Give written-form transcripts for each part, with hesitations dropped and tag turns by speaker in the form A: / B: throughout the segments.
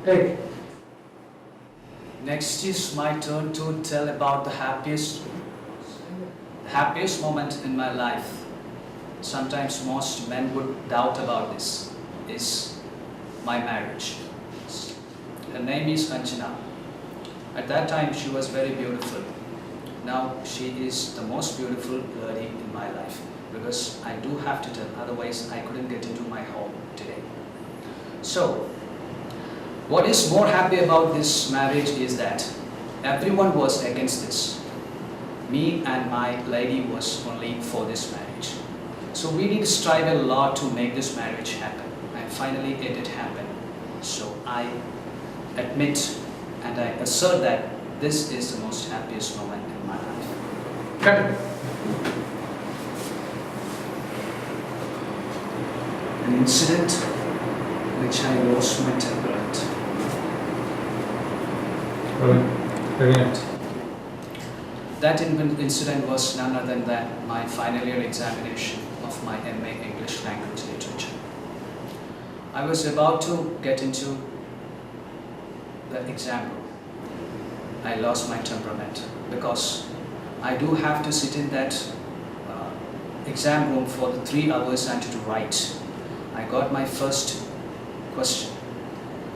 A: Take.
B: Next is my turn to tell about the happiest moment in my life. Sometimes most men would doubt about this, is my marriage. Her name is KANCHANA. At that time she was very beautiful. Now she is the most beautiful lady in my life, because I do have to tell, otherwise I couldn't get into my home today. So, what is more happy about this marriage is that everyone was against this. Me and my lady was only for this marriage. So we did strive a lot to make this marriage happen, and finally it did happen. So I admit and I assert that this is the most happiest moment in my life.
A: Cut it.
B: An incident which I lost my temper at.
A: Brilliant.
B: That incident was none other than my final year examination of my MA English Language Literature. I was about to get into the exam room. I lost my temperament because I do have to sit in that exam room for the 3 hours and to write. I got my first question.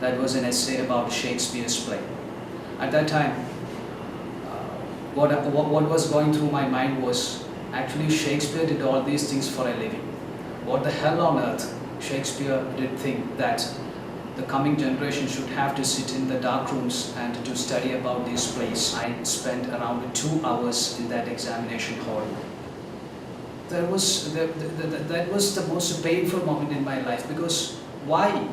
B: That was an essay about Shakespeare's play. At that time, what was going through my mind was, actually Shakespeare did all these things for a living. What the hell on earth Shakespeare did think that the coming generation should have to sit in the dark rooms and to study about these plays. I spent around 2 hours in that examination hall. That was the most painful moment in my life, because why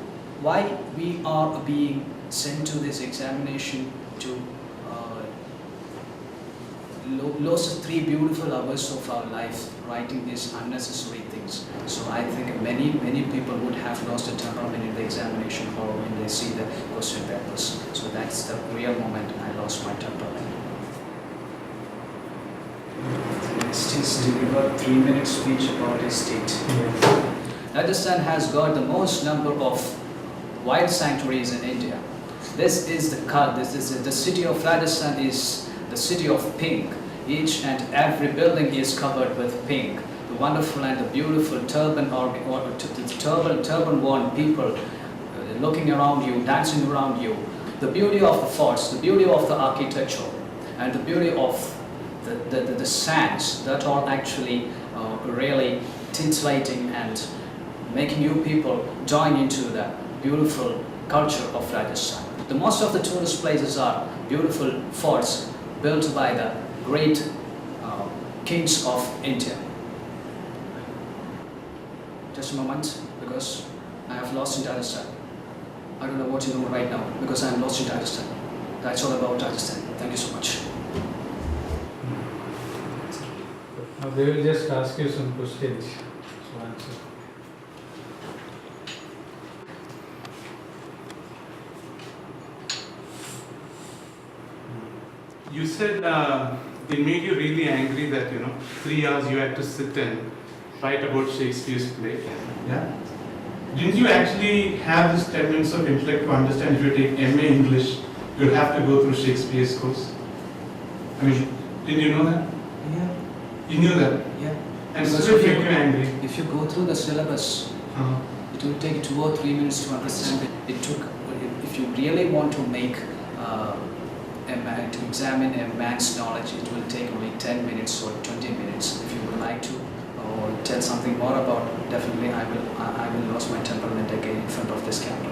B: we are being sent to this examination to lose 3 beautiful hours of our life writing these unnecessary things. So I think many people would have lost a temperament in the examination hall when they see the question papers. So that's the real moment I lost my temperament. Next is to give a 3-minute speech about his state. Rajasthan has got the most number of wild sanctuaries in India. This is the city of Rajasthan is the city of pink. Each and every building is covered with pink. The wonderful and the beautiful turban worn people looking around you, dancing around you. The beauty of the forts, the beauty of the architecture, and the beauty of the sands that are actually really titillating and making you people join into the beautiful culture of Rajasthan. The most of the tourist places are beautiful forts built by the great kings of India. Just a moment, because I have lost in Rajasthan. I don't know what to do right now, because I am lost in Rajasthan. That's all about Rajasthan. Thank you so much.
A: Now they will just ask you some questions. So answer.
C: You said they made you really angry that 3 hours you had to sit and write about Shakespeare's play. Yeah. Didn't you actually have this 10 minutes of intellect to understand if you take MA English, you'll have to go through Shakespeare's course? I mean, did you know that?
B: Yeah.
C: You knew that?
B: Yeah.
C: And still it made you angry.
B: If you go through the syllabus, it will take 2 or 3 minutes to understand it. If you really want to make to examine a man's knowledge, it will take only 10 minutes or 20 minutes. If you would like to or tell something more about, definitely I will lose my temperament again in front of this camera.